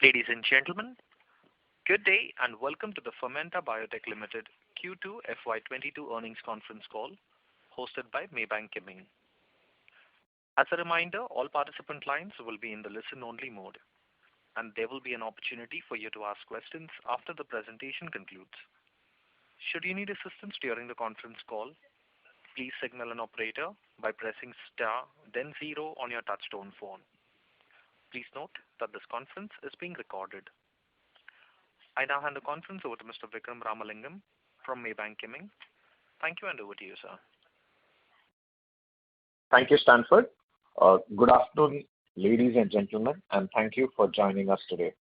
Ladies and gentlemen, good day and welcome to the Fermenta Biotech Limited Q2 FY22 earnings conference call hosted by Maybank Kim Eng. As a reminder, all participant lines will be in the listen-only mode, and there will be an opportunity for you to ask questions after the presentation concludes. Should you need assistance during the conference call, please signal an operator by pressing star then 0 on your touchtone phone. Please note that this conference is being recorded. I now hand the conference over to Mr. Vikram Ramalingam from Maybank Kim Eng. Thank you, and over to you, sir. Thank you, Stanford. Good afternoon, ladies and gentlemen, and thank you for joining us today.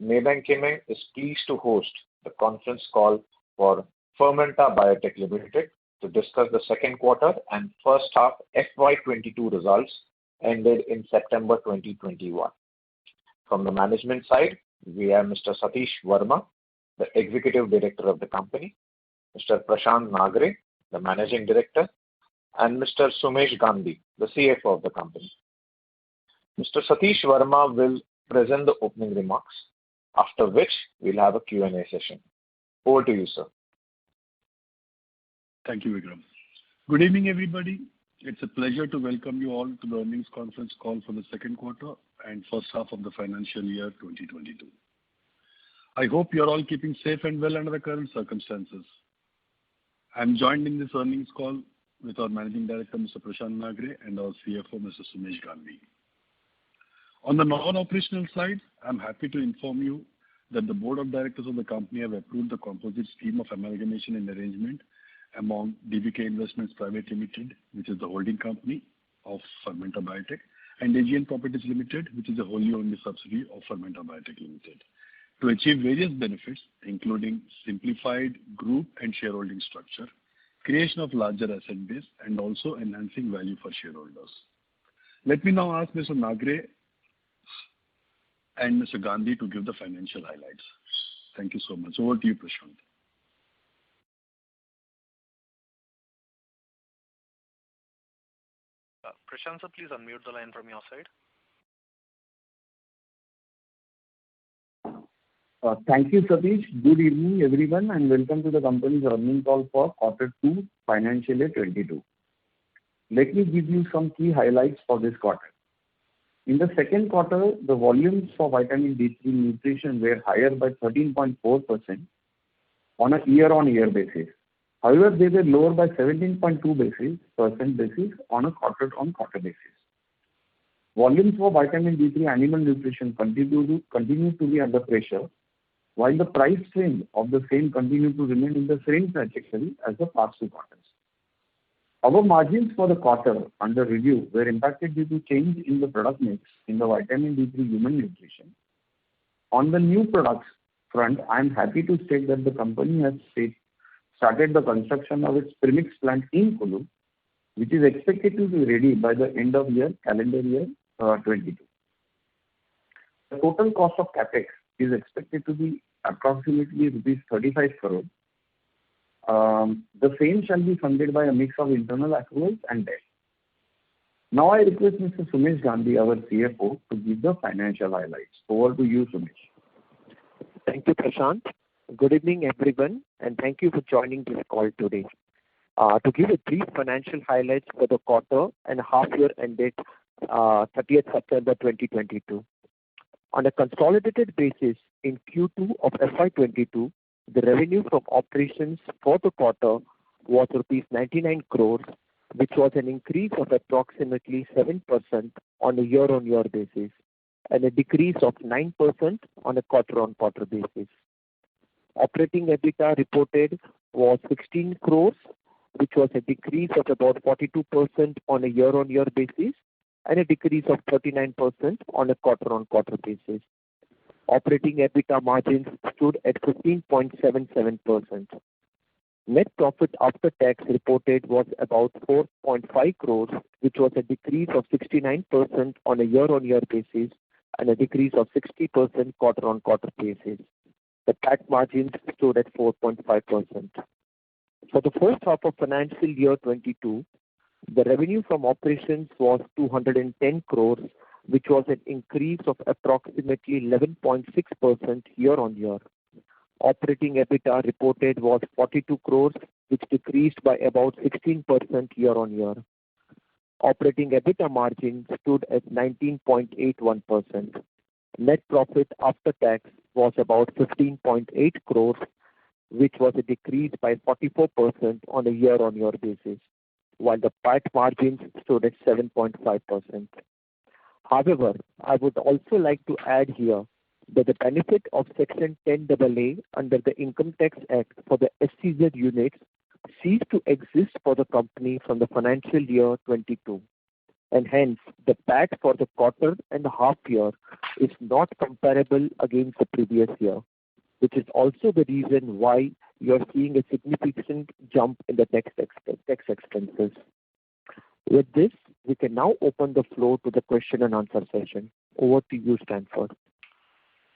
Maybank Kim Eng is pleased to host the conference call for Fermenta Biotech Limited to discuss the second quarter and first half FY22 results ended in September 2021. From the management side, we have Mr. Satish Verma, the Executive Director of the company, Mr. Prashant Nagre, the Managing Director, and Mr. Sumesh Gandhi, the CFO of the company. Mr. Satish Verma will present the opening remarks, after which we'll have a Q&A session. Over to you, sir. Thank you, Vikram. Good evening, everybody. It's a pleasure to welcome you all to the earnings conference call for the second quarter and first half of the financial year 2022. I hope you're all keeping safe and well under the current circumstances. I'm joined in this earnings call with our Managing Director, Mr. Prashant Nagre, and our CFO, Mr. Sumesh Gandhi. On the non-operational side, I'm happy to inform you that the Board of Directors of the company have approved the composite scheme of amalgamation and arrangement among DBK Investments Private Limited, which is the holding company of Fermenta Biotech, and Aegean Properties Limited, which is a wholly owned subsidiary of Fermenta Biotech Limited, to achieve various benefits, including simplified group and shareholding structure, creation of larger asset base, and also enhancing value for shareholders. Let me now ask Mr. Nagre and Mr. Gandhi to give the financial highlights. Thank you so much. Over to you, Prashant. Prashant, sir, please unmute the line from your side. Thank you, Satish. Good evening, everyone, and welcome to the company's earnings call for quarter 2, financial year 22. Let me give you some key highlights for this quarter. In the second quarter, the volumes for vitamin D3 nutrition were higher by 13.4% on a year-on-year basis. However, they were lower by 17.2% basis on a quarter-on-quarter basis. Volumes for vitamin D3 animal nutrition continue to be under pressure, while the price trend of the same continued to remain in the same trajectory as the past 2 quarters. Our margins for the quarter under review were impacted due to change in the product mix in the vitamin D3 human nutrition. On the new products front, I am happy to state that the company has started the construction of its premix plant in Kulu, which is expected to be ready by the end of calendar year 22. The total cost of capex is expected to be approximately rupees 35 crore. The same shall be funded by a mix of internal accruals and debt. Now I request Mr. Sumesh Gandhi, our CFO, to give the financial highlights. Over to you, Sumesh. Thank you, Prashant. Good evening, everyone, and thank you for joining this call today. To give a brief financial highlights for the quarter and half year ended 30th September 2022. On a consolidated basis, in Q2 of FY22, the revenue from operations for the quarter was rupees 99 crores, which was an increase of approximately 7% on a year-on-year basis and a decrease of 9% on a quarter-on-quarter basis. Operating EBITDA reported was 16 crores, which was a decrease of about 42% on a year-on-year basis and a decrease of 39% on a quarter-on-quarter basis. Operating EBITDA margins stood at 15.77%. Net profit after tax reported was about 4.5 crores, which was a decrease of 69% on a year-on-year basis and a decrease of 60% quarter-on-quarter basis. The PAT margins stood at 4.5%. For the first half of financial year 22, the revenue from operations was 210 crores, which was an increase of approximately 11.6% year-on-year. Operating EBITDA reported was 42 crores, which decreased by about 16% year-on-year. Operating EBITDA margin stood at 19.81%. Net profit after tax was about 15.8 crores, which was a decrease by 44% on a year-on-year basis, while the PAT margins stood at 7.5%. However, I would also like to add here that the benefit of Section 10AA under the Income Tax Act for the SEZ units ceased to exist for the company from the financial year 22, and hence the PAT for the quarter and a half year is not comparable against the previous year, which is also the reason why you are seeing a significant jump in the tax expenses. With this, we can now open the floor to the question and answer session. Over to you, Stanford.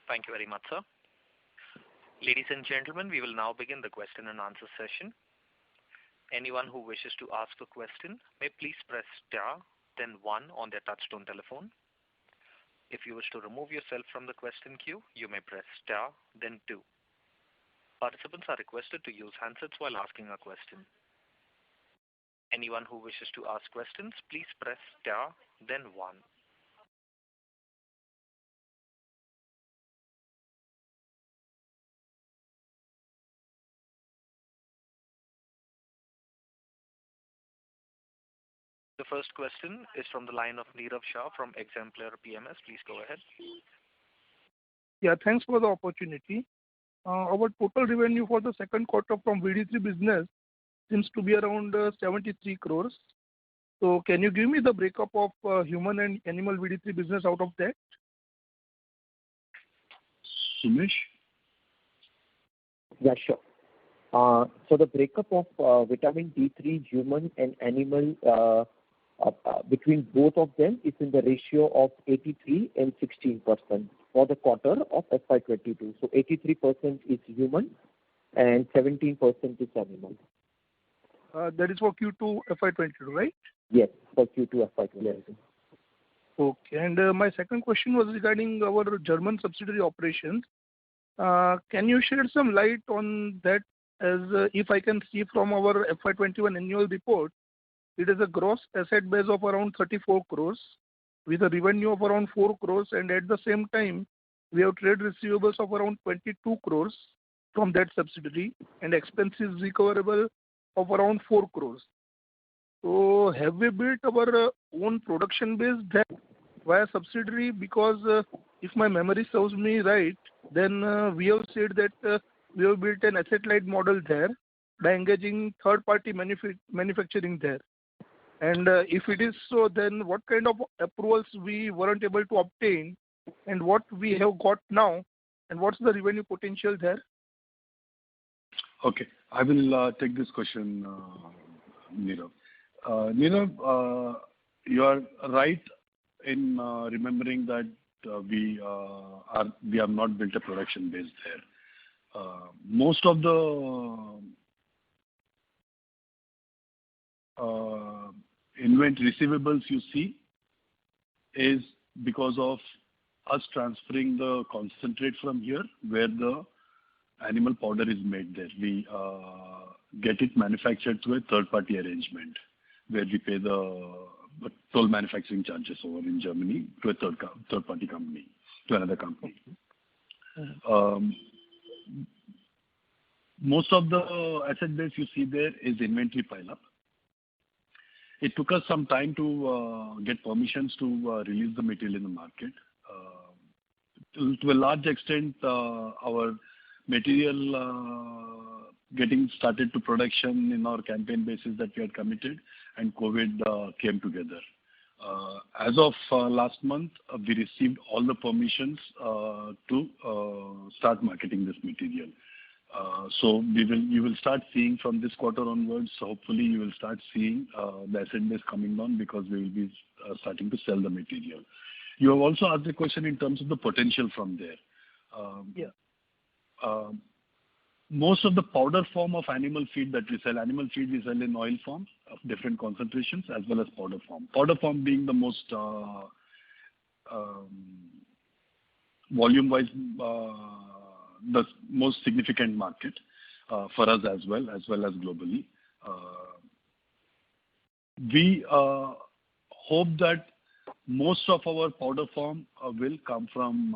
Thank you very much, sir. Ladies and gentlemen, we will now begin the question and answer session. Anyone who wishes to ask a question may please press star, then 1 on their touchtone telephone. If you wish to remove yourself from the question queue, you may press star, then 2. Participants are requested to use handsets while asking a question. Anyone who wishes to ask questions, please press star, then 1. The first question is from the line of Nirav Shah from Exemplar PMS. Please go ahead. Yeah, thanks for the opportunity. Our total revenue for the second quarter from VD3 business seems to be around 73 crores. So can you give me the breakup of human and animal VD3 business out of that? Sumesh? Yeah, sure. So the breakup of vitamin D3 human and animal between both of them is in the ratio of 83 and 16% for the quarter of FY22. So 83% is human and 17% is animal. That is for Q2 FY22, right? Yes, for Q2 FY22. Okay. And my second question was regarding our German subsidiary operations. Can you shed some light on that? As if I can see from our FY21 annual report, it is a gross asset base of around 34 crores with a revenue of around 4 crores, and at the same time, we have trade receivables of around 22 crores from that subsidiary and expenses recoverable of around 4 crores. So have we built our own production base there via subsidiary? Because if my memory serves me right, then we have said that we have built an asset-light model there by engaging third-party manufacturing there. And if it is so, then what kind of approvals we weren't able to obtain and what we have got now, and what's the revenue potential there? Okay, I will take this question, Nirav. Nirav, you are right in remembering that we have not built a production base there. Most of the inventory receivables you see is because of us transferring the concentrate from here where the animal powder is made there. We get it manufactured through a third-party arrangement where we pay the toll manufacturing charges over in Germany to a third-party company, to another company. Most of the asset base you see there is inventory pile-up. It took us some time to get permissions to release the material in the market. To a large extent, our material getting started to production in our campaign basis that we had committed, and COVID came together. As of last month, we received all the permissions to start marketing this material. So you will start seeing from this quarter onwards, hopefully you will start seeing the asset base coming down because we will be starting to sell the material. You have also asked the question in terms of the potential from there. Most of the powder form of animal feed that we sell in oil form of different concentrations as well as powder form. Powder form being the most volume-wise, the most significant market for us as well as globally. We hope that most of our powder form will come from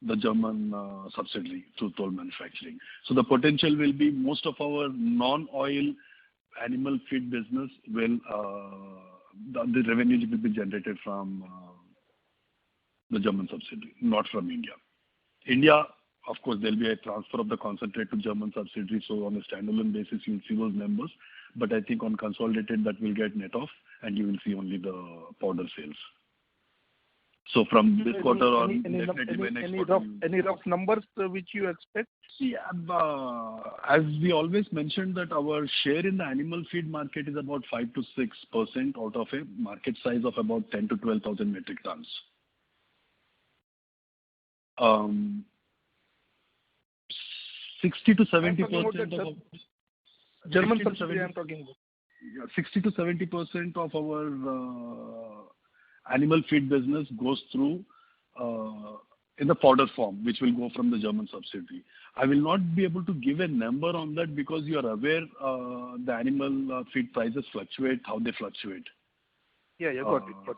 the German subsidiary through toll manufacturing. So the potential will be most of our non-oil animal feed business will the revenue will be generated from the German subsidiary, not from India. India, of course, there will be a transfer of the concentrate to German subsidiary, so on a standalone basis, you'll see those numbers. But I think on consolidated, that will get net off, and you will see only the powder sales. So from this quarter on, definitely by next quarter. Any rough numbers which you expect? Yeah, as we always mentioned that our share in the animal feed market is about 5 to 6% out of a market size of about 10 to 12,000 metric tons. 60 to 70% of German subsidiary I'm talking about. Yeah, 60 to 70% of our animal feed business goes through in the powder form, which will go from the German subsidiary. I will not be able to give a number on that because you are aware the animal feed prices fluctuate, how they fluctuate. Yeah, got it.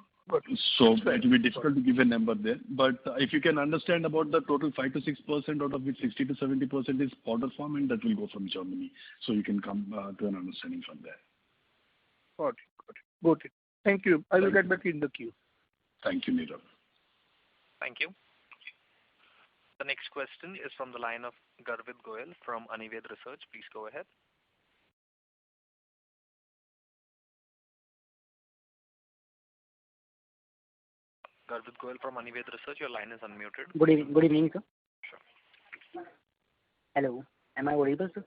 So it will be difficult to give a number there. But if you can understand about the total 5 to 6%, out of which 60 to 70% is powder form, and that will go from Germany. So you can come to an understanding from there. Got it. Thank you. I will get back in the queue. Thank you, Nirav. Thank you. The next question is from the line of Garvit Goyal from Anived Research. Please go ahead. Garvit Goyal from Anived Research, your line is unmuted. Good evening, sir. Sure. Hello. Am I audible, sir?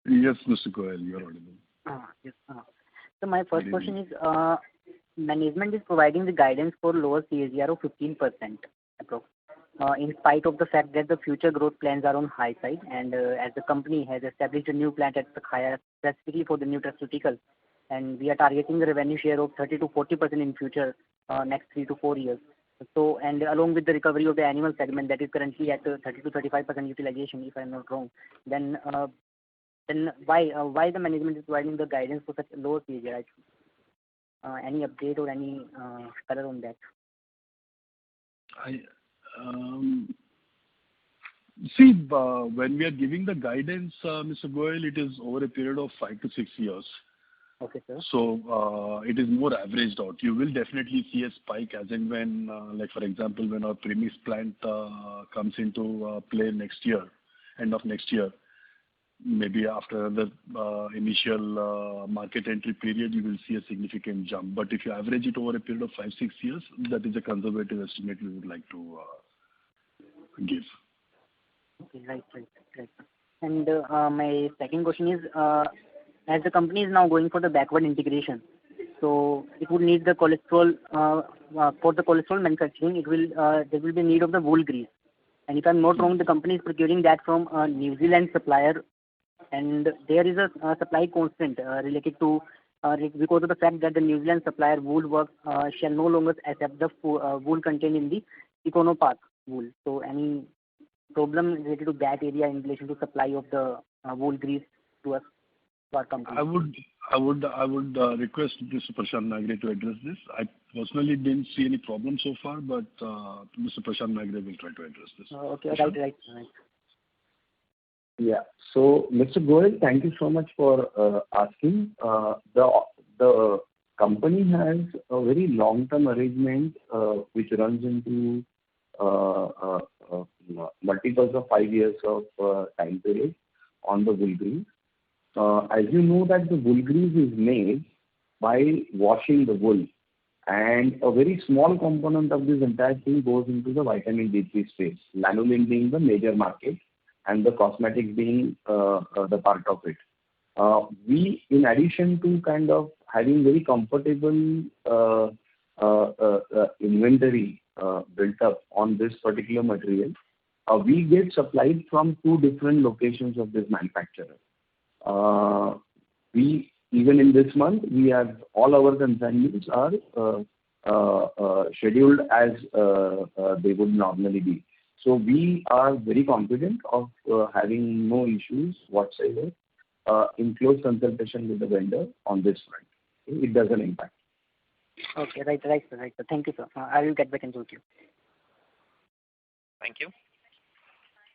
Yes, Mr. Goyal, you are audible. Yes. So my first question is, management is providing the guidance for lower CAGR of 15% approx. In spite of the fact that the future growth plans are on high side, and as the company has established a new plant at Sakhaya specifically for the nutraceutical, and we are targeting the revenue share of 30 to 40% in future next 3 to 4 years. So, and along with the recovery of the animal segment that is currently at 30 to 35% utilization, if I'm not wrong, then why the management is providing the guidance for such a low CAGR? Any update or any color on that? See, when we are giving the guidance, Mr. Goyal, it is over a period of 5 to 6 years. Okay, sir. So it is more averaged out. You will definitely see a spike as and when, like for example, when our premise plant comes into play next year, end of next year. Maybe after the initial market entry period, you will see a significant jump. But if you average it over a period of 5, 6 years, that is a conservative estimate we would like to give. Okay, right. And my second question is, as the company is now going for the backward integration, so it would need the cholesterol for the cholesterol manufacturing. There will be need of the wool grease. And if I'm not wrong, the company is procuring that from a New Zealand supplier. And there is a supply constant related to because of the fact that the New Zealand supplier wool works shall no longer accept the wool contained in the Econopath wool. So any problem related to that area in relation to supply of the wool grease to us, to our company? I would request Mr. Prashant Nagre to address this. I personally didn't see any problem so far, but Mr. Prashant Nagre will try to address this. Okay, right. Yeah. So, Mr. Goyal, thank you so much for asking. The company has a very long-term arrangement which runs into multiples of 5 years of time period on the wool grease. As you know that the wool grease is made by washing the wool, and a very small component of this entire thing goes into the vitamin D3 space, lanolin being the major market and the cosmetics being the part of it. We, in addition to kind of having very comfortable inventory built up on this particular material, we get supplied from 2 different locations of this manufacturer. Even in this month, we have all our consignments are scheduled as they would normally be. So we are very confident of having no issues whatsoever in close consultation with the vendor on this front. It doesn't impact. Okay. Right, sir. Thank you, sir. I will get back into the queue. Thank you.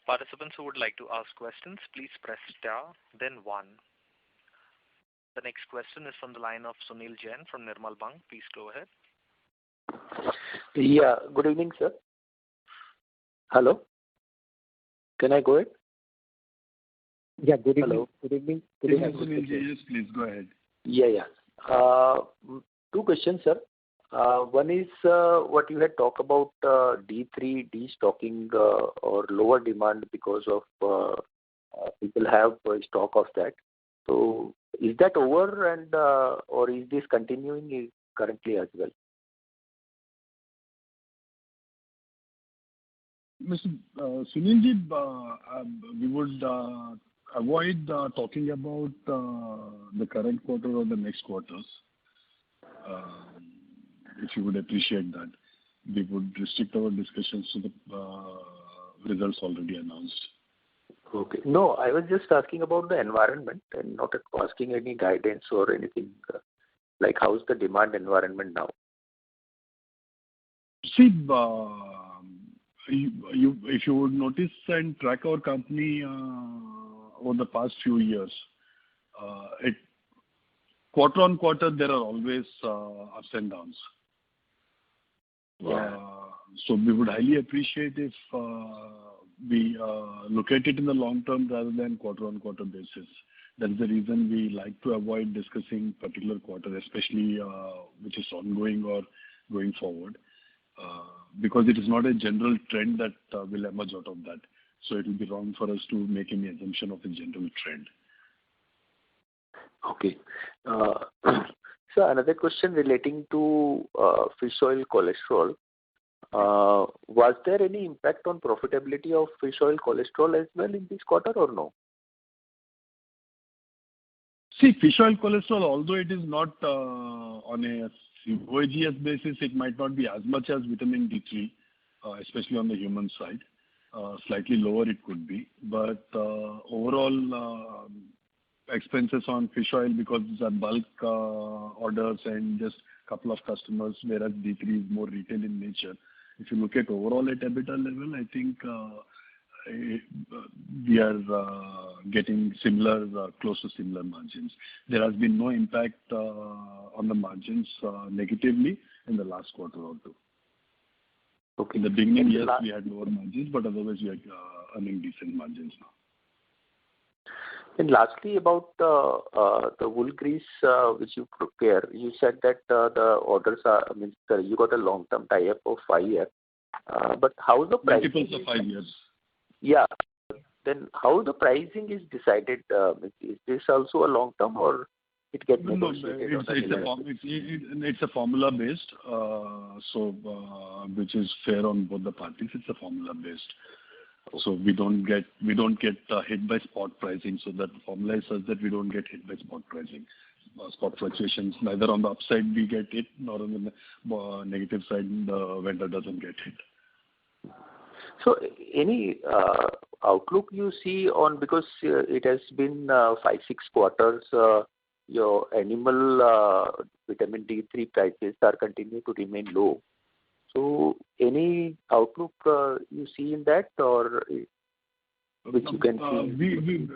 Participants who would like to ask questions, please press star, then 1. The next question is from the line of Sunil Jain from Nirmal Bang. Please go ahead. Yeah. Good evening, sir. Hello? Can I go ahead? Yeah. Good evening. Hello. Good evening. Yes, please go ahead. Yeah. Two questions, sir. One is what you had talked about D3 destocking or lower demand because of people have stock of that. So is that over and or is this continuing currently as well? Mr. Sunilji, we would avoid talking about the current quarter or the next quarters. If you would appreciate that, we would restrict our discussions to the results already announced. Okay. No, I was just asking about the environment and not asking any guidance or anything. Like, how's the demand environment now? See, if you would notice and track our company over the past few years, quarter on quarter there are always ups and downs. Yeah. So we would highly appreciate if we look at it in the long term rather than quarter on quarter basis. That's the reason we like to avoid discussing particular quarter, especially which is ongoing or going forward, because it is not a general trend that will emerge out of that. So it will be wrong for us to make any assumption of a general trend. Okay. So another question relating to fish oil cholesterol. Was there any impact on profitability of fish oil cholesterol as well in this quarter or no? See, fish oil cholesterol, although it is not on a OAGS basis, it might not be as much as vitamin D3, especially on the human side. Slightly lower it could be. But overall, expenses on fish oil, because these are bulk orders and just a couple of customers, whereas D3 is more retail in nature. If you look at overall at EBITDA level, I think we are getting similar, close to similar margins. There has been no impact on the margins negatively in the last quarter or two. Okay. In the beginning, yes, we had lower margins, but otherwise we are earning decent margins now. And lastly, about the wool grease which you prepare, you said that the orders are, you got a long-term tie-up of 5 years. But how the pricing? Multiples of 5 years. Yeah. Then how the pricing is decided? Is this also a long-term or it gets negotiated? No, it's a formula based, which is fair on both the parties. It's a formula based. So we don't get hit by spot pricing. So that formula is such that we don't get hit by spot pricing. Spot fluctuations, neither on the upside we get hit, nor on the negative side the vendor doesn't get hit. So any outlook you see on, because it has been 5-6 quarters, your animal vitamin D3 prices are continuing to remain low. So any outlook you see in that, or which you can see?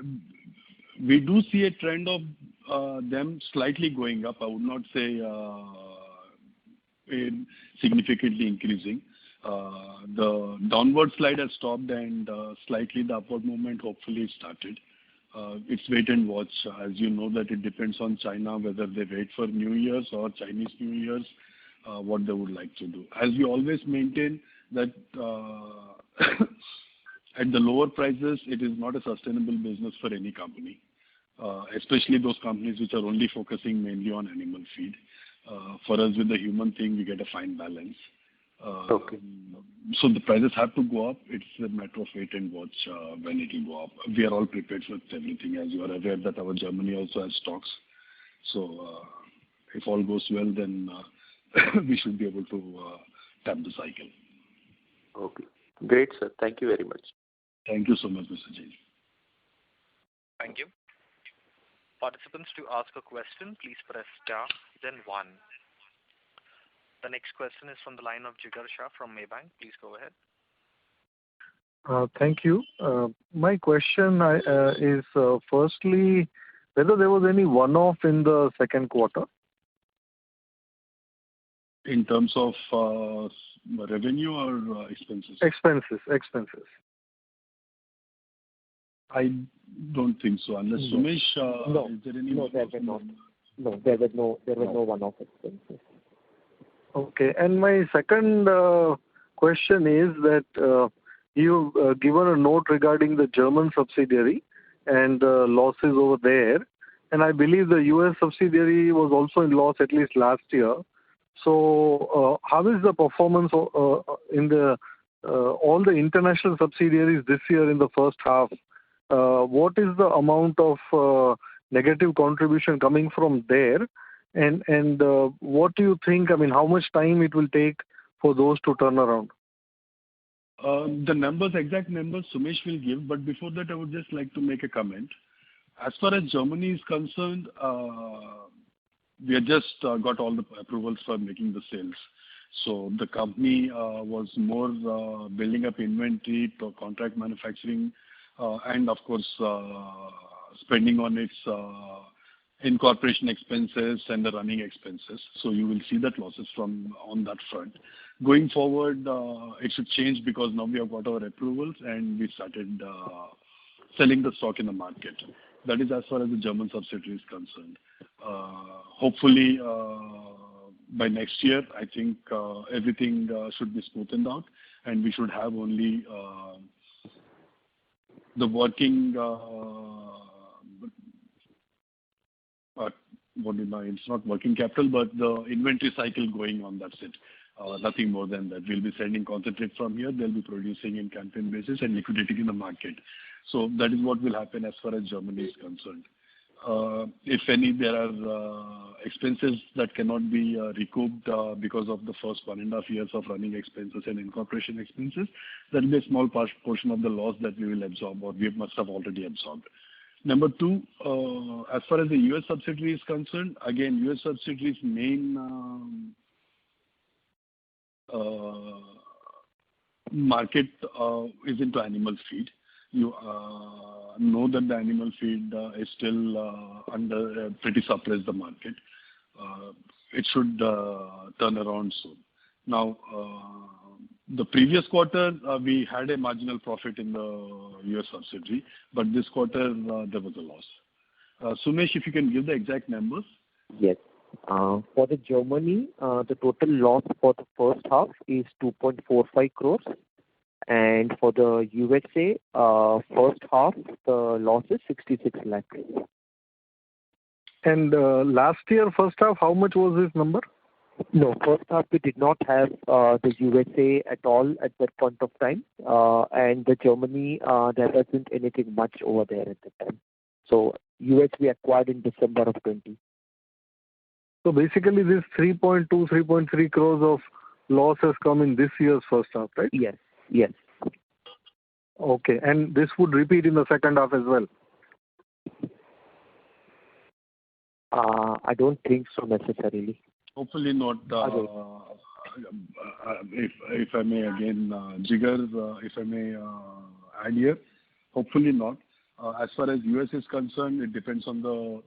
We do see a trend of them slightly going up. I would not say significantly increasing. The downward slide has stopped and slightly the upward movement hopefully started. It's wait and watch. As you know that it depends on China whether they wait for New Year's or Chinese New Year's, what they would like to do. As we always maintain that at the lower prices, it is not a sustainable business for any company, especially those companies which are only focusing mainly on animal feed. For us, with the human thing, we get a fine balance. Okay. So the prices have to go up. It's a matter of wait and watch when it will go up. We are all prepared for everything. As you are aware that our Germany also has stocks. So if all goes well, then we should be able to tap the cycle. Okay. Great, sir. Thank you very much. Thank you so much, Mr. Jain. Thank you. Participants, to ask a question, please press star, then 1. The next question is from the line of Jigar Shah from Maybank. Please go ahead. Thank you. My question is firstly, whether there was any one-off in the second quarter? In terms of revenue or expenses? Expenses. I don't think so. Unless Sumesh, No. is there any? No, there were not. No, there were no one-off expenses. Okay. And my second question is that you've given a note regarding the German subsidiary and losses over there. And I believe the US subsidiary was also in loss at least last year. So how is the performance in the all the international subsidiaries this year in the first half? What is the amount of negative contribution coming from there? And what do you think, I mean, how much time it will take for those to turn around? The exact numbers Sumesh will give, but before that I would just like to make a comment. As far as Germany is concerned, we have just got all the approvals for making the sales. So the company was more building up inventory to contract manufacturing and of course spending on its incorporation expenses and the running expenses. So you will see that losses on that front. Going forward, it should change because now we have got our approvals and we started selling the stock in the market. That is as far as the German subsidiary is concerned. Hopefully, by next year, I think everything should be smoothened out, and we should have only the working. It's not working capital, but the inventory cycle going on. That's it. Nothing more than that. We'll be sending concentrate from here. They'll be producing in campaign basis and liquidating in the market. So that is what will happen as far as Germany is concerned. If any, there are expenses that cannot be recouped because of the first 1.5 years of running expenses and incorporation expenses. That will be a small portion of the loss that we will absorb or we must have already absorbed. Number two, as far as the US subsidiary is concerned, again, US subsidiary's main market is into animal feed. You know that the animal feed is still under pretty suppressed the market. It should turn around soon. Now, the previous quarter, we had a marginal profit in the US subsidiary, but this quarter there was a loss. Sumesh, if you can give the exact numbers. Yes. For the Germany, the total loss for the first half is 2.45 crores. And for the USA, first half, the loss is 66 lakhs. And last year, first half, how much was this number? No, first half we did not have the USA at all at that point of time. And the Germany, there wasn't anything much over there at the time. So US we acquired in December of 20. So basically this 3.2, 3.3 crores of loss has come in this year's first half, right? Yes. Yes. Okay. And this would repeat in the second half as well? I don't think so necessarily. Hopefully not. If I may again, Jigar, if I may add here, hopefully not. As far as US is concerned, it depends on the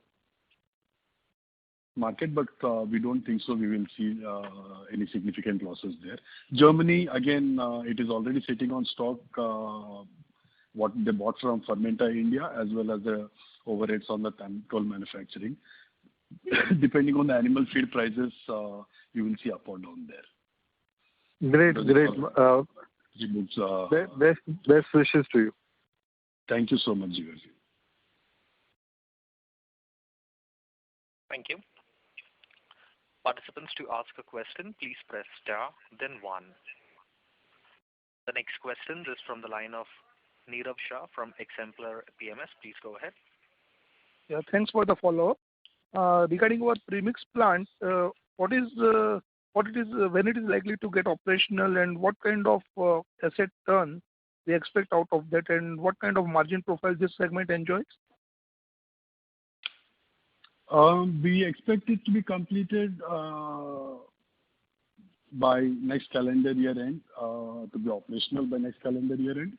market, but we don't think so we will see any significant losses there. Germany, again, it is already sitting on stock, what they bought from Fermenta India, as well as the overheads on the toll manufacturing. Depending on the animal feed prices, you will see up or down there. Great. Best wishes to you. Thank you so much, Jigar. Thank you. Participants, to ask a question, please press star, then 1. The next question is from the line of Nirav Shah from Exemplar PMS. Please go ahead. Yeah, thanks for the follow-up. Regarding our premix plant, what is when it is likely to get operational, and what kind of asset turn we expect out of that, and what kind of margin profile this segment enjoys? We expect it to be completed by next calendar year end, to be operational by next calendar year end,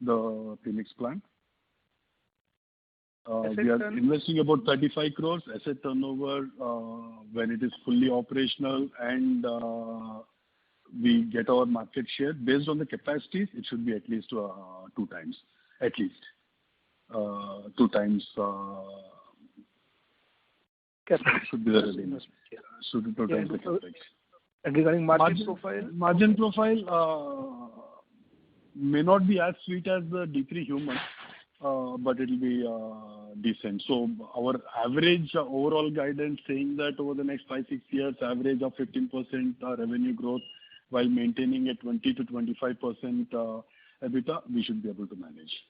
the Phoenix plant. We are investing about 35 crores asset turnover. When it is fully operational and we get our market share based on the capacities, it should be at least 2 times. At least 2 times CapEx. Should be the revenue. Should be 2 times the CapEx. And regarding margin profile? Margin profile may not be as sweet as the D3 Human, but it will be decent. So our average overall guidance saying that over the next 5-6 years, average of 15% revenue growth while maintaining a 20 to 25% EBITDA, we should be able to manage.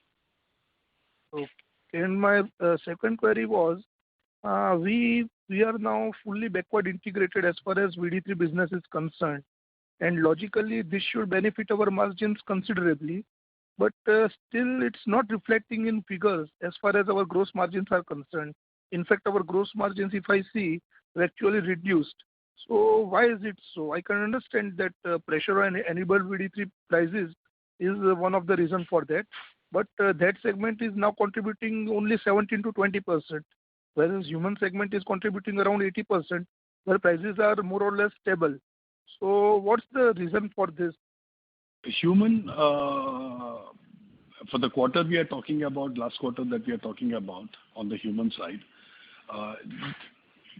Okay. And my second query was, we are now fully backward integrated as far as VD3 business is concerned, and logically this should benefit our margins considerably. But still, it's not reflecting in figures as far as our gross margins are concerned. In fact, our gross margins, if I see, are actually reduced. So why is it so? I can understand that pressure on enabled VD3 prices is one of the reasons for that. But that segment is now contributing only 17 to 20%, whereas human segment is contributing around 80%, where prices are more or less stable. So what's the reason for this? Human, for the quarter we are talking about, last quarter that we are talking about on the human side,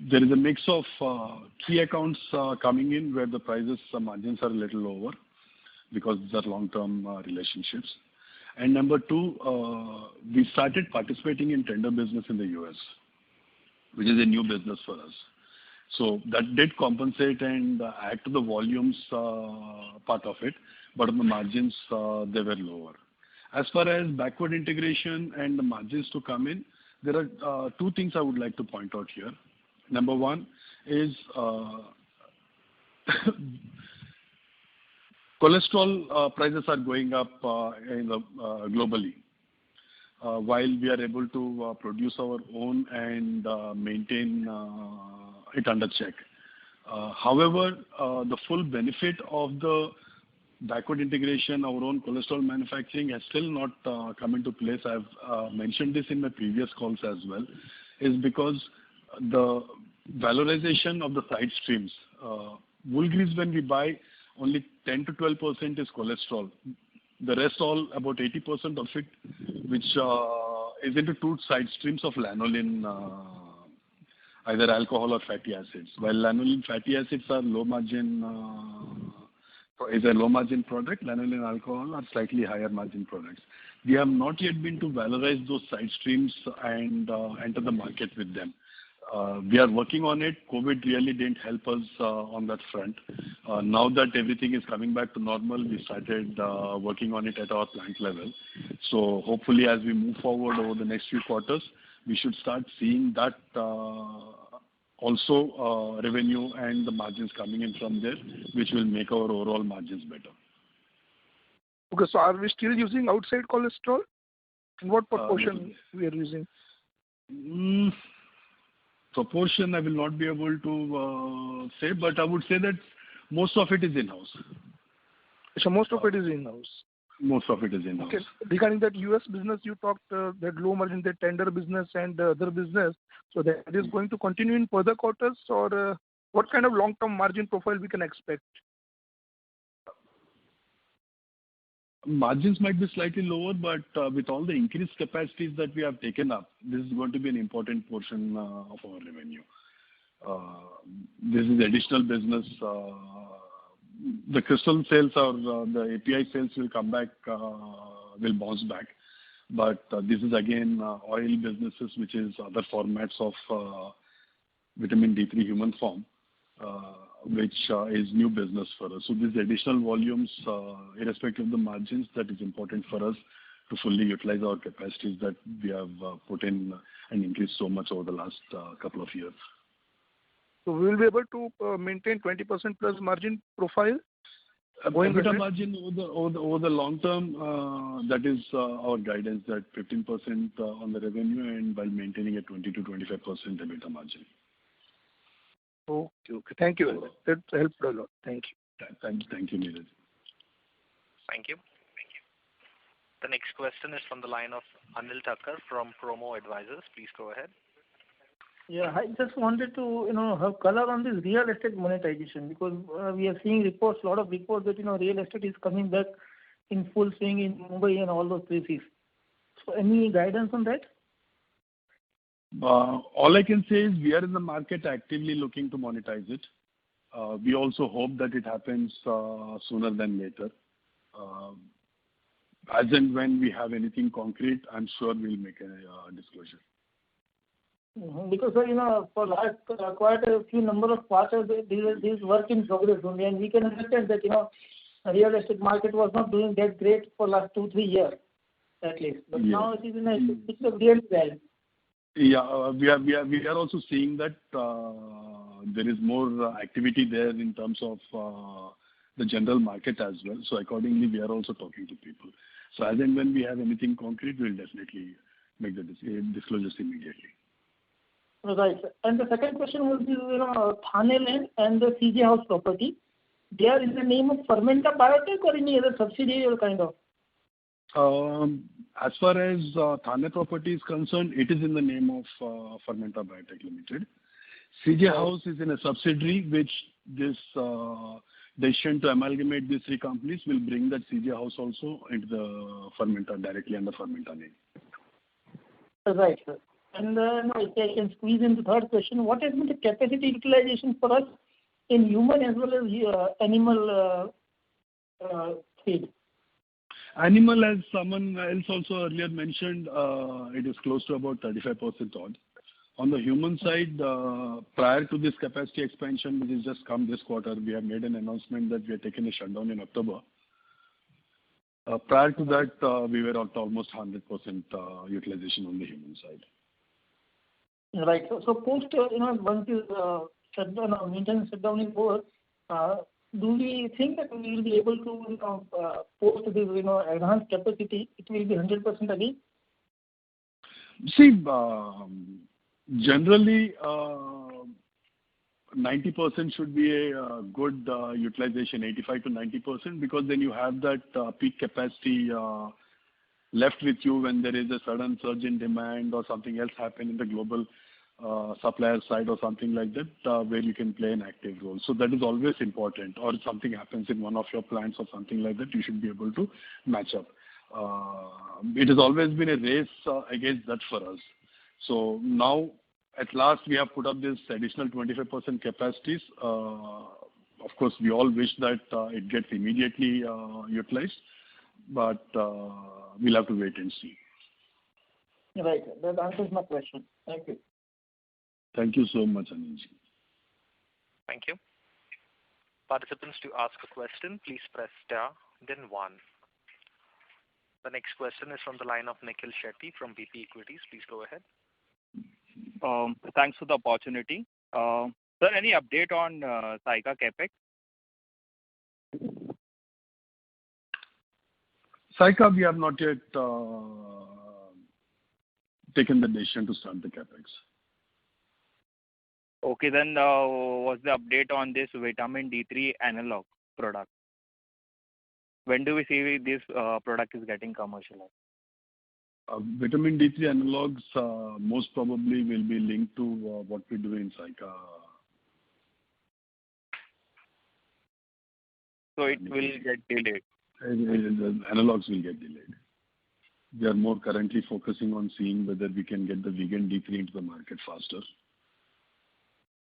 there is a mix of key accounts coming in where the prices, margins are a little lower because these are long-term relationships. And number two, we started participating in tender business in the US, which is a new business for us. So that did compensate and add to the volumes part of it, but on the margins, they were lower. As far as backward integration and the margins to come in, there are 2 things I would like to point out here. Number one is cholesterol prices are going up globally. While we are able to produce our own and maintain it under check. However, the full benefit of the backward integration, our own cholesterol manufacturing has still not come into place. I've mentioned this in my previous calls as well, is because the valorization of the side streams. Wool grease when we buy, only 10 to 12% is cholesterol. The rest all, about 80% of it, which is into 2 side streams of lanolin, either alcohol or fatty acids. While lanolin fatty acids are low margin, is a low margin product, lanolin alcohol are slightly higher margin products. We have not yet been to valorize those side streams and enter the market with them. We are working on it. COVID really didn't help us on that front. Now that everything is coming back to normal, we started working on it at our plant level. So hopefully as we move forward over the next few quarters, we should start seeing that also revenue and the margins coming in from there, which will make our overall margins better. Okay, so are we still using outside cholesterol? In what proportion we are using? Proportion I will not be able to say, but I would say that most of it is in-house. So most of it is in-house? Most of it is in-house. Okay. Regarding that US business, you talked that low margin, the tender business and other business. So that is going to continue in further quarters, or what kind of long-term margin profile we can expect? Margins might be slightly lower, but with all the increased capacities that we have taken up, this is going to be an important portion of our revenue. This is additional business. The crystal sales or the API sales will come back, will bounce back. But this is again oil businesses, which is other formats of vitamin D3 human form, which is new business for us. So these additional volumes, irrespective of the margins, that is important for us to fully utilize our capacities that we have put in and increased so much over the last couple of years. So we will be able to maintain 20% plus margin profile going EBITDA ahead? margin over the long term, that is our guidance, that 15% on the revenue and while maintaining a 20%-25% EBITDA margin. Okay. Thank you very much. That helped a lot. Thank you. Thank you, Neeraj. Thank you. The next question is from the line of Anil Thakkar from Promo Advisors. Please go ahead. Yeah, I just wanted to, have color on this real estate monetization, because we are seeing reports, a lot of reports that, real estate is coming back in full swing in Mumbai and all those places. So any guidance on that? All I can say is we are in the market actively looking to monetize it. We also hope that it happens sooner than later. As and when we have anything concrete, I'm sure we'll make a disclosure. Because, for last quite a few number of quarters, this work in progress only, and we can understand that, real estate market was not doing that great for last 2-3 years, at least. But now it is in a picture of real well. Yeah, we are also seeing that there is more activity there in terms of the general market as well. So accordingly, we are also talking to people. So as and when we have anything concrete, we'll definitely make the disclosures immediately. Right. And the second question was, Thane land and the CJ House property. They are in the name of Fermenta Biotech or any other subsidiary or kind of? As far as Thane property is concerned, it is in the name of Fermenta Biotech Limited. CJ House is in a subsidiary which this decision to amalgamate these 3 companies will bring that CJ House also into the Fermenta, directly under Fermenta name. Right, sir. And if I can squeeze in the third question, what has been the capacity utilization for us in human as well as animal feed? Animal, as someone else also earlier mentioned, it is close to about 35% odd. On the human side, prior to this capacity expansion, which has just come this quarter, we have made an announcement that we are taking a shutdown in October. Prior to that, we were at almost 100% utilization on the human side. Right. So post, once this shutdown or maintenance shutdown is over, do we think that we will be able to, post this, enhanced capacity, it will be 100% again? See, generally, 90% should be a good utilization, 85 to 90%, because then you have that peak capacity left with you when there is a sudden surge in demand or something else happen in the global supplier side or something like that, where you can play an active role. So that is always important. Or if something happens in one of your plants or something like that, you should be able to match up. It has always been a race against that for us. So now, at last, we have put up this additional 25% capacities. Of course, we all wish that it gets immediately utilized, but we'll have to wait and see. Right. That answers my question. Thank you. Thank you so much, Anilji. Thank you. Participants, to ask a question, please press star, then 1. The next question is from the line of Nikhil Shetty from BP Equities. Please go ahead. Thanks for the opportunity. Sir, any update on Saika Capex? Saika, we have not yet taken the decision to start the Capex. Okay, then what's the update on this vitamin D3 analog product? When do we see this product is getting commercialized? Vitamin D3 analogs most probably will be linked to what we do in Saika. So it will get delayed? The analogs will get delayed. We are more currently focusing on seeing whether we can get the vegan D3 into the market faster,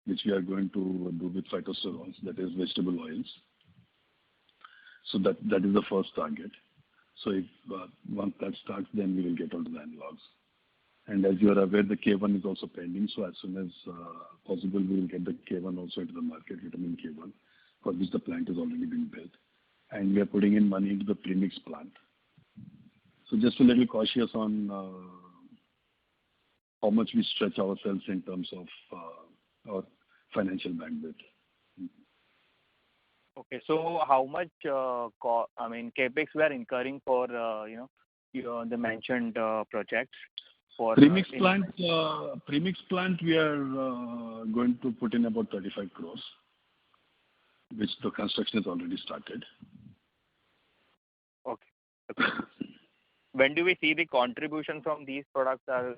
which we are going to do with phytosterols, that is vegetable oils. So that is the first target. So if once that starts, then we will get onto the analogs. And as you are aware, the K1 is also pending. So as soon as possible, we will get the K1 also into the market, vitamin K1, for which the plant has already been built. And we are putting in money into the premix plant. So just a little cautious on how much we stretch ourselves in terms of our financial bandwidth. Okay. So how much, CapEx we are incurring for, the mentioned projects for Premix plant, we are going to put in about 35 crores, which the construction has already started. Okay. When do we see the contribution from these products are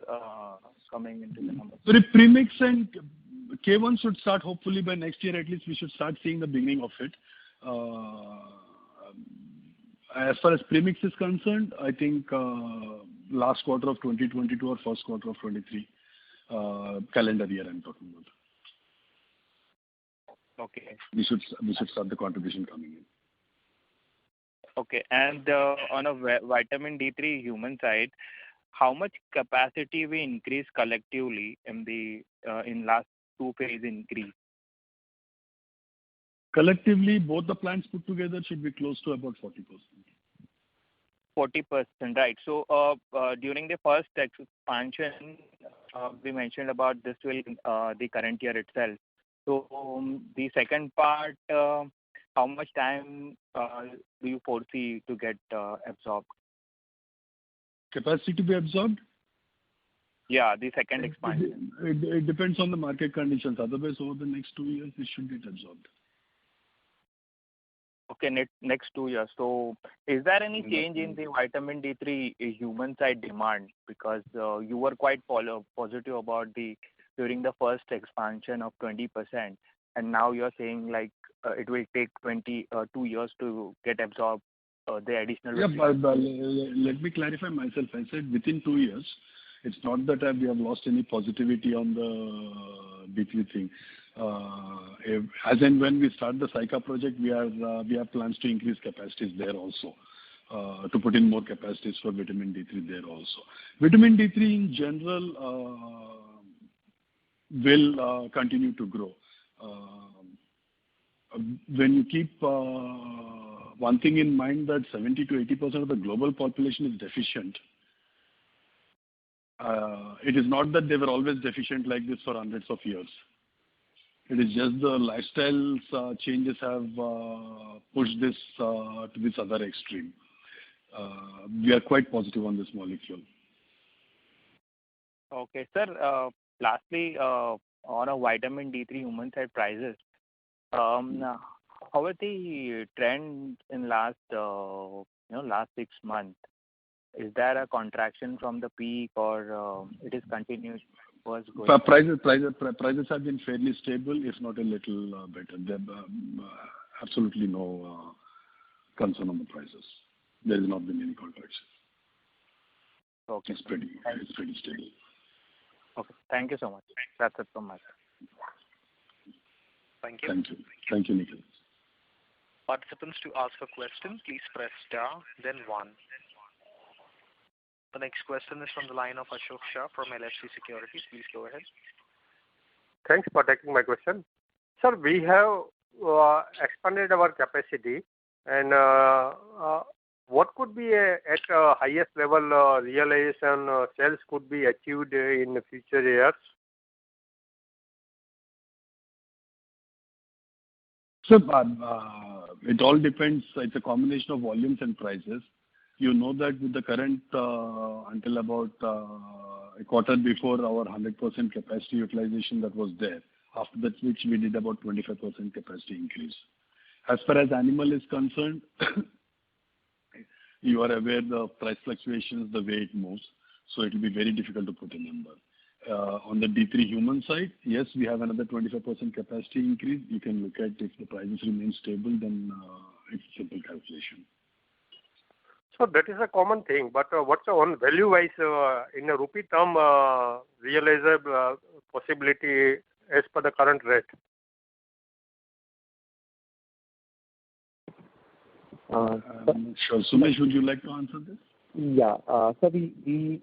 coming into the numbers? So the premix and K1 should start hopefully by next year. At least we should start seeing the beginning of it. As far as premix is concerned, I think last quarter of 2022 or first quarter of 23 calendar year I'm talking about. Okay. We should start the contribution coming in. Okay. And on a vitamin D3 human side, how much capacity we increase collectively in last 2 phase increase? Collectively, both the plants put together should be close to about 40%. 40%, right. So during the first expansion, we mentioned about this will the current year itself. So the second part, how much time do you foresee to get absorbed? Capacity to be absorbed? Yeah, the second expansion. It depends on the market conditions. Otherwise, over the next 2 years, it should get absorbed. Okay, next 2 years. So is there any change in the vitamin D3 human side demand? Because you were quite positive about during the first expansion of 20%, and now you're saying like it will take 2 years to get absorbed the additional. Yeah, but let me clarify myself. I said within 2 years. It's not that we have lost any positivity on the D3 thing. As and when we start the Saika project, we have plans to increase capacities there also, to put in more capacities for vitamin D3 there also. Vitamin D3 in general will continue to grow. When you keep one thing in mind that 70 to 80% of the global population is deficient, it is not that they were always deficient like this for hundreds of years. It is just the lifestyles changes have pushed this to this other extreme. We are quite positive on this molecule. Okay, sir. Lastly, on a vitamin D3 human side prices, how are the trend in last 6 months? Is there a contraction from the peak, or it is continuous? Prices have been fairly stable, if not a little better. There absolutely no concern on the prices. There has not been any contraction. Okay. It's pretty stable. Okay. Thank you so much. That's it from my side. Thank you. Thank you. Thank you, Nikhil. Participants, to ask a question, please press star, then 1. The next question is from the line of Ashok Shah from LFC Securities. Please go ahead. Thanks for taking my question. Sir, we have expanded our capacity, and what could be at highest level realization sales could be achieved in the future years? So it all depends. It's a combination of volumes and prices. You know that with the current until about a quarter before our 100% capacity utilization that was there. After that switch, we did about 25% capacity increase. As far as animal is concerned, you are aware the price fluctuations, the way it moves, so it will be very difficult to put a number. On the D3 human side, yes, we have another 25% capacity increase. You can look at if the prices remain stable, then it's simple calculation. So that is a common thing, but what's on value-wise in a rupee term realizable possibility as per the current rate? Sure. Sumesh, would you like to answer this? Yeah. So we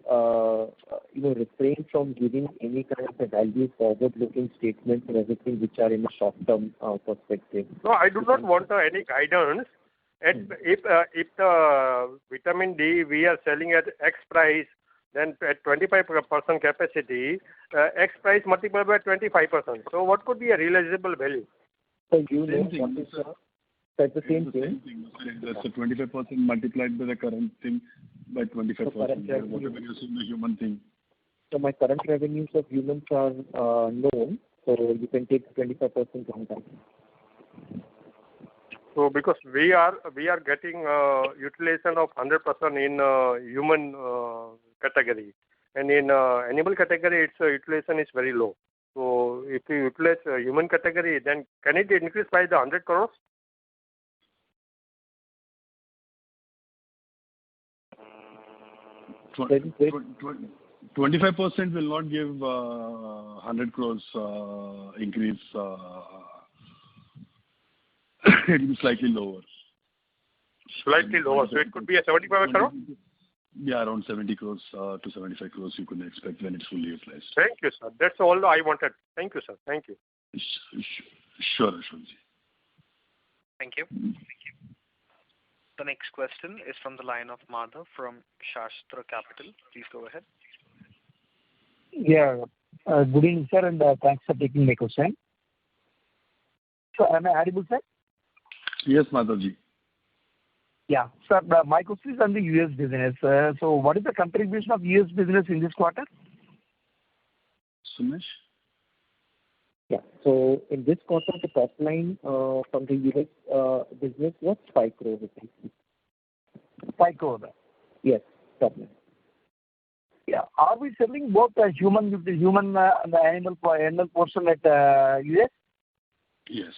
refrain from giving any kind of a value forward-looking statements and everything which are in a short-term perspective. No, I do not want any guidance. If the vitamin D we are selling at X price, then at 25% capacity, X price multiplied by 25%. So what could be a realizable value? So you know what is that's the same thing. That's a 25% multiplied by the current thing by 25%. So Whatever you assume the human thing. So my current revenues of humans are known, so you can take 25% on that. So because we are getting utilization of 100% in human category, and in animal category, its utilization is very low. So if you utilize human category, then can it increase by the 100 crores? Tw- 25% will not give 100 crores increase. It will be slightly lower. Slightly lower. So it could be a 75 crore? Yeah, around 70 crores to 75 crores you could expect when it's fully utilized. Thank you, sir. That's all I wanted. Thank you, sir. Thank you. Sure, Ashwinji. Thank you. The next question is from the line of Madhav from Shastra Capital. Please go ahead. Yeah. Good evening, sir, and thanks for taking my question. So am I audible, sir? Yes, Madhavji. Yeah. Sir, my question is on the US business. So what is the contribution of US business in this quarter? Sumesh? Yeah. So in this quarter, the top line from the US business was 5 crores. 5 crores. Yes, top line. Yeah. Are we selling both the human and the animal portion at US? Yes.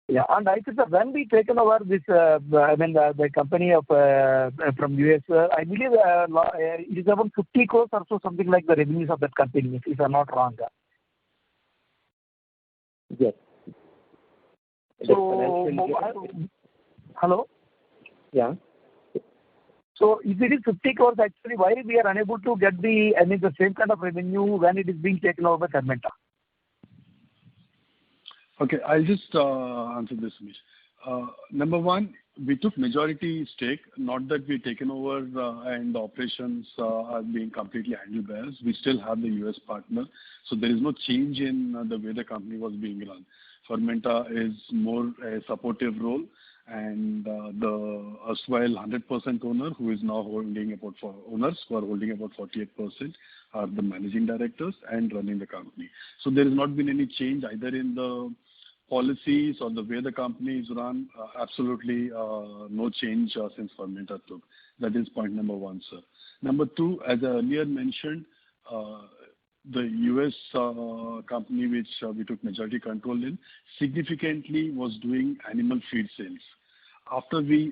Yeah. And I think that when we taken over this, the company of from US, I believe it is about 50 crores or so, something like the revenues of that company, if I'm not wrong. Yes. So, hello? Yeah. So if it is 50 crores, actually, why we are unable to get the same kind of revenue when it is being taken over by Fermenta? Okay, I'll just answer this, Sumesh. Number one, we took majority stake, not that we've taken over and the operations are being completely handled by us. We still have the US partner, so there is no change in the way the company was being run. Fermenta is more a supportive role, and the erstwhile 100% owner, who is now holding about owners who are holding about 48%, are the managing directors and running the company. So there has not been any change either in the policies or the way the company is run. Absolutely no change since Fermenta took. That is point number one, sir. Number two, as I earlier mentioned, the US company which we took majority control in significantly was doing animal feed sales. After we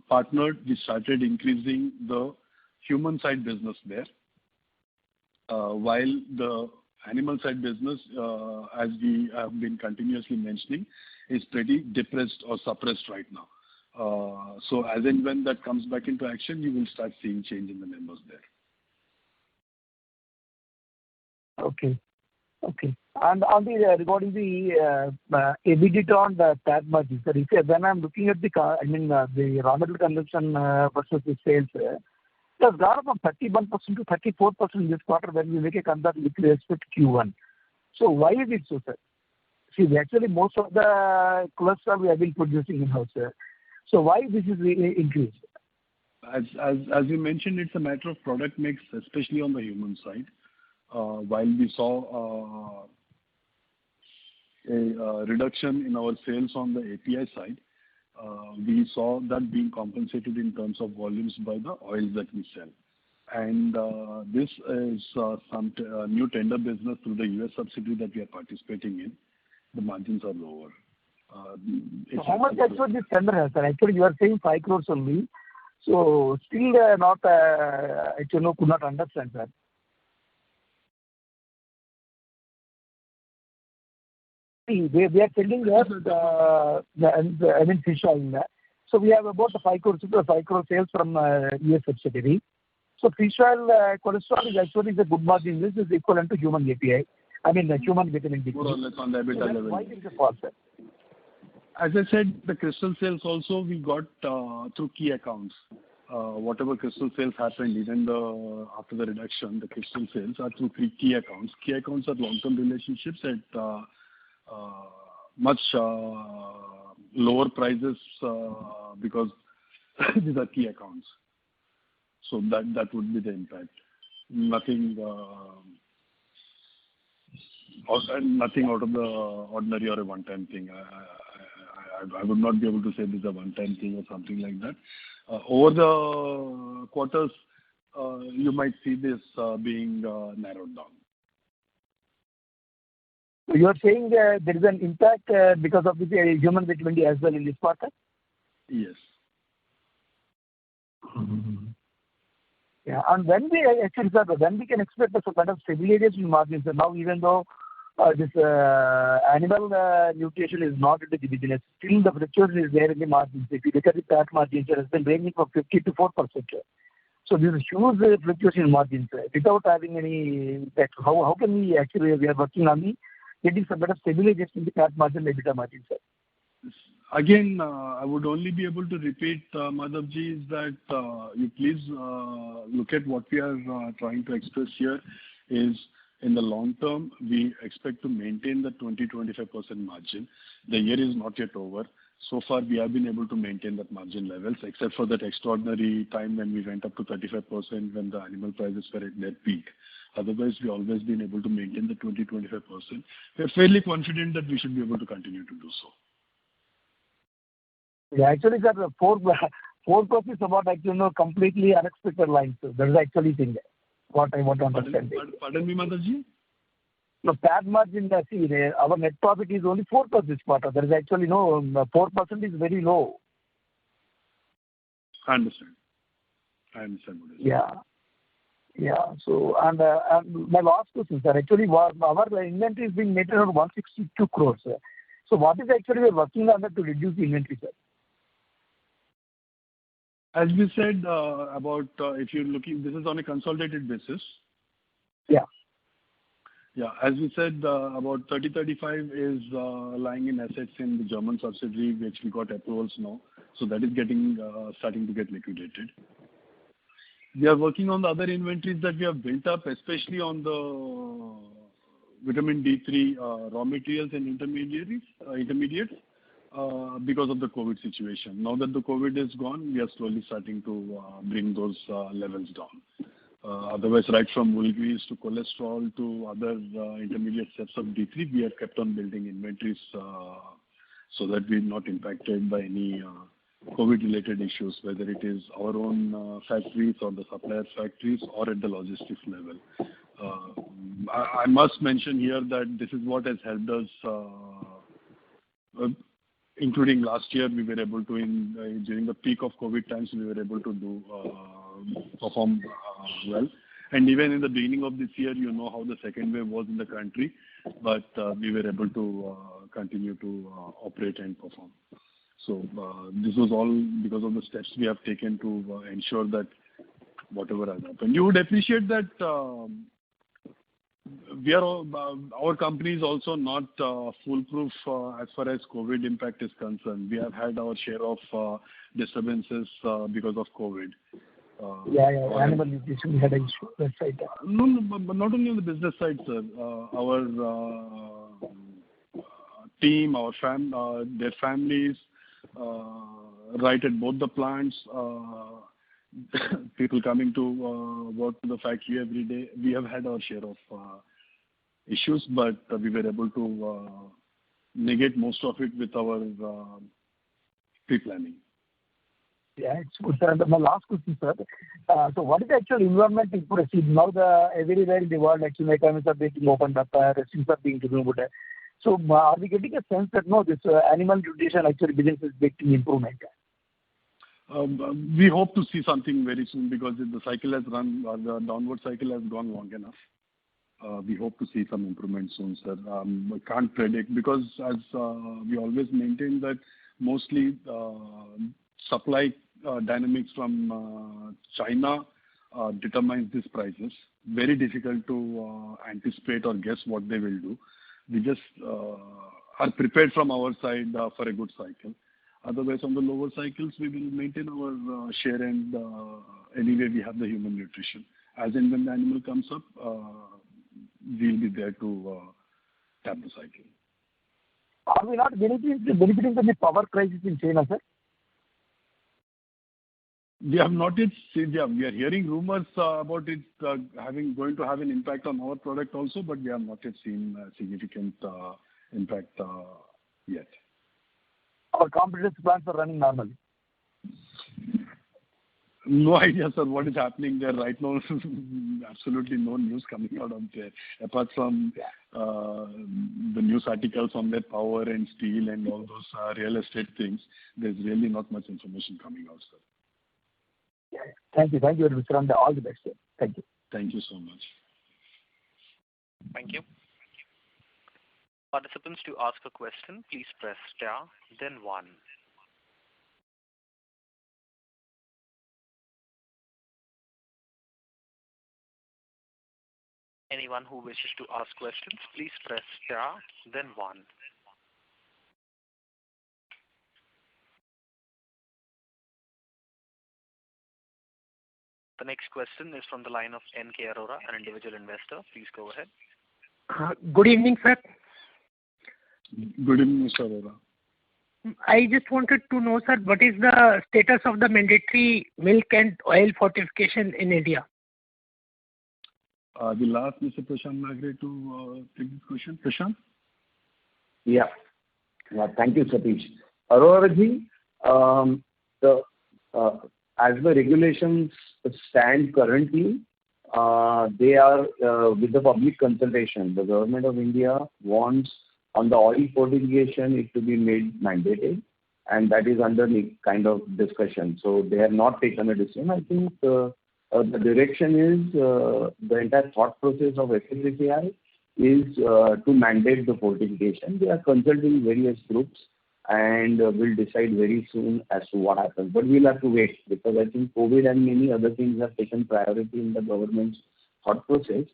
partnered, we started increasing the human side business there, while the animal side business, as we have been continuously mentioning, is pretty depressed or suppressed right now. So as and when that comes back into action, you will start seeing change in the numbers there. Okay. And on the regarding the EBITDA on the PAT margin, sir, when I'm looking at the raw material consumption versus the sales, it has gone from 31% to 34% this quarter when we make a comparison with respect to Q1. So why is it so, sir? See, actually most of the cholesterol we have been producing in-house, sir. So why this is increased? As you mentioned, it's a matter of product mix, especially on the human side. While we saw a reduction in our sales on the API side, we saw that being compensated in terms of volumes by the oils that we sell. And this is some new tender business through the US subsidiary that we are participating in. The margins are lower. So how much actually this tender has, sir? Actually, you are saying 5 crores only. So still not, actually, could not understand, sir. We are selling fish oil. So we have about 5 crore sales from US subsidiary. So fish oil cholesterol is actually a good margin. This is equivalent to human API. Human vitamin D. More or less on the EBITDA level. Why is it false, sir? As I said, the crystal sales also we got through key accounts. Whatever crystal sales happened, even after the reduction, the crystal sales are through key accounts. Key accounts are long-term relationships at much lower prices because these are key accounts. So that would be the impact. Nothing out of the ordinary or a one-time thing. I would not be able to say this is a one-time thing or something like that. Over the quarters, you might see this being narrowed down. So you are saying there is an impact because of the human vitamin D as well in this quarter? Yes. Mm-hmm. Yeah, and when we can expect a kind of stabilization in margins. Now, even though this animal nutrition is not into the business, still the fluctuation is there in the margins. If you look at the PAT margins, it has been ranging from 50 to 4%. So this is huge fluctuation in margins without having any impact. How can we actually, we are working on the getting some better stabilization in the PAT margin and EBITDA margin, sir? Again, I would only be able to repeat, Madhavji, is that you please look at what we are trying to express here is in the long term, we expect to maintain the 20-25% margin. The year is not yet over. So far, we have been able to maintain that margin levels, except for that extraordinary time when we went up to 35% when the animal prices were at their peak. Otherwise, we've always been able to maintain the 20-25%. We're fairly confident that we should be able to continue to do so. Yeah, actually, sir, 4% is about actually completely unexpected lines. So that is actually thing what I want to understand. Pardon me, Madhavji? No, PAT margin, see, our net profit is only 4% this quarter. There is actually no 4% is very low. I understand. Yeah. Yeah. So, and my last question, sir. Actually, our inventory is being maintained on 162 crores. Sir. So, what is actually we're working on to reduce the inventory, sir? As we said about if you're looking, this is on a consolidated basis. Yeah. Yeah. As we said, about 30-35 is lying in assets in the German subsidiary, which we got approvals now. So that is starting to get liquidated. We are working on the other inventories that we have built up, especially on the vitamin D3 raw materials and intermediates because of the COVID situation. Now that the COVID is gone, we are slowly starting to bring those levels down. Otherwise, right from wool grease to cholesterol to other intermediate steps of D3, we have kept on building inventories so that we're not impacted by any COVID-related issues, whether it is our own factories or the supplier factories or at the logistics level. I must mention here that this is what has helped us, including last year, we were able to, during the peak of COVID times, we were able to perform well. And even in the beginning of this year, you know how the second wave was in the country, but we were able to continue to operate and perform. So this was all because of the steps we have taken to ensure that whatever has happened. You would appreciate that our company is also not foolproof as far as COVID impact is concerned. We have had our share of disturbances because of COVID. Animal nutrition, we had an issue. That's right. No, but not only on the business side, sir. Our team, their families, right at both the plants, people coming to work to the factory every day. We have had our share of issues, but we were able to negate most of it with our pre-planning. Yeah, it's good, sir. And my last question, sir. So what is the actual environment in proceed? Now everywhere in the world, actually, economies are being opened up, restrictions are being removed. So are we getting a sense that no, this animal nutrition actually business is making improvement? We hope to see something very soon because the cycle has run, the downward cycle has gone long enough. We hope to see some improvement soon, sir. We can't predict because as we always maintain that mostly supply dynamics from China determines these prices. Very difficult to anticipate or guess what they will do. We just are prepared from our side for a good cycle. Otherwise, on the lower cycles, we will maintain our share, and anyway, we have the human nutrition. As and when the animal comes up, we'll be there to tap the cycle. Are we not benefiting from the power crisis in China, sir? We have not yet seen. Yeah, we are hearing rumors about it going to have an impact on our product also, but we have not yet seen a significant impact yet. Our competitors' plants are running normally. No idea, sir, what is happening there right now. Absolutely no news coming out of there, apart from the news articles on their power and steel and all those real estate things. There's really not much information coming out, sir. Thank you. Thank you, Mr. Ramdev. All the best, sir. Thank you. Thank you so much. Thank you. Participants, to ask a question, please press star, then 1. Anyone who wishes to ask questions, please press star, then 1. The next question is from the line of N.K. Arora, an individual investor. Please go ahead. Good evening, sir. Good evening, Mr. Arora. I just wanted to know, sir, what is the status of the mandatory milk and oil fortification in India? We'll ask Mr. Prashant Nagre to take this question. Prashant? Yeah. Thank you, Satish. Arora ji, as the regulations stand currently, they are with the public consultation. The government of India wants on the oil fortification it to be made mandated, and that is under kind of discussion. So they have not taken a decision. I think the direction is the entire thought process of FSSAI is to mandate the fortification. They are consulting various groups and will decide very soon as to what happens. But we'll have to wait, because I think COVID and many other things have taken priority in the government's thought process.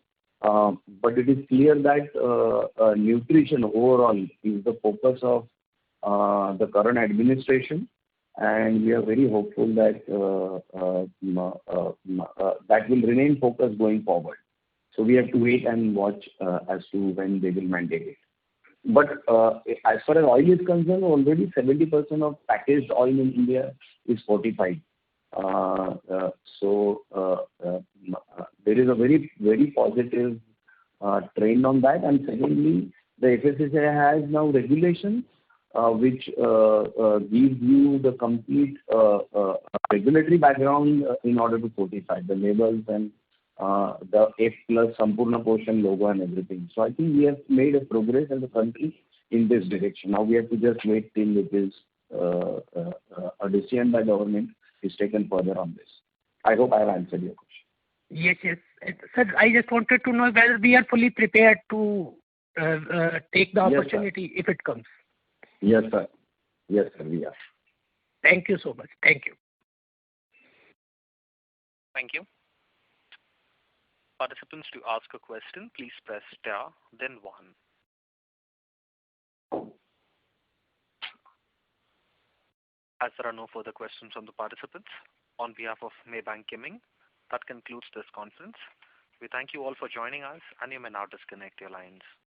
But it is clear that nutrition overall is the focus of the current administration, and we are very hopeful that that will remain focused going forward. So we have to wait and watch as to when they will mandate it. But as far as oil is concerned, already 70% of packaged oil in India is fortified. So there is a very, very positive trend on that. And secondly, the FSSAI has now regulations which gives you the complete regulatory background in order to fortify the labels and the F+ Sampurna Poshan logo and everything. So I think we have made a progress as a country in this direction. Now we have to just wait till it is a decision by government is taken further on this. I hope I have answered your question. Yes, yes. Sir, I just wanted to know whether we are fully prepared to take the opportunity if it comes. Yes, sir. Yes, sir, we are. Thank you so much. Thank you. Thank you. Participants, to ask a question, please press star, then 1. As there are no further questions from the participants, on behalf of Maybank Kim, that concludes this conference. We thank you all for joining us, and you may now disconnect your lines.